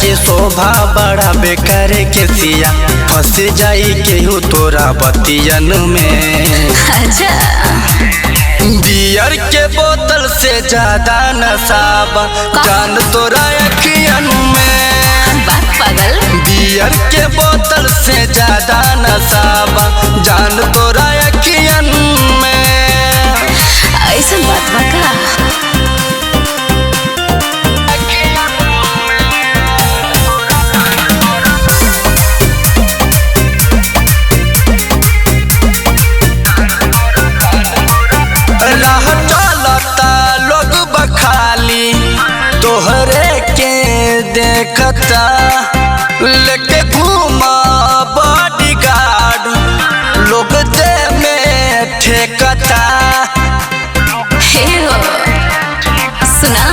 के शोभा बड़ा बेकार के सिया फंस जाई केहू तोरा बतियन में। अच्छा बियर के बोतल से ज्यादा नशाबा जान तोरा अखियन में। बात पागल। बियर के बोतल से ज्यादा नशाबा जान तोरा अखियन में। ऐसा बात बा का? राह चलता लोग बखाली तोहरे के देखता, लेके घूमा बॉडीगार्ड लोग दे में ठेकता। हे हो सुना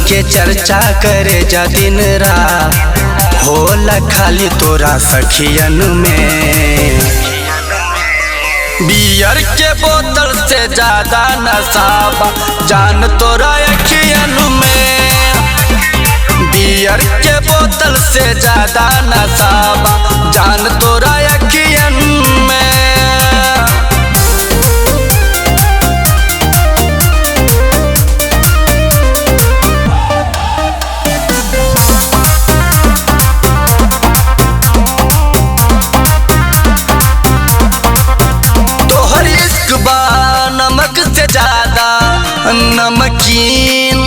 के चर्चा करे जा दिन रात होला खाली तोरा सखियन में। बियर के बोतल से ज्यादा नशाबा जान तोरा अखियन में। बियर के बोतल से ज्यादा नशाबा जान तोरा अखियन में। नमक से ज्यादा नमकीन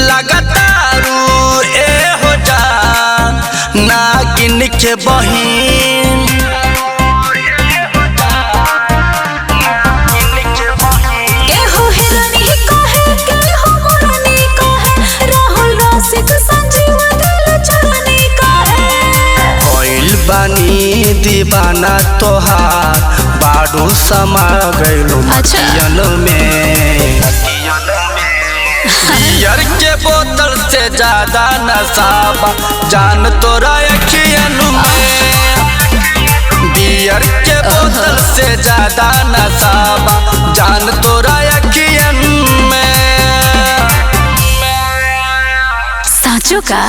लगातारू ए हो जान नागिन के बहिन। बानी दीवाना तोहार बाडू समा गइलो मटियन में। बियर के बोतल से ज्यादा नशाबा जान तोरा अखियन में। बियर के बोतल से ज्यादा नशाबा जान तोरा अखियन में। साचो का?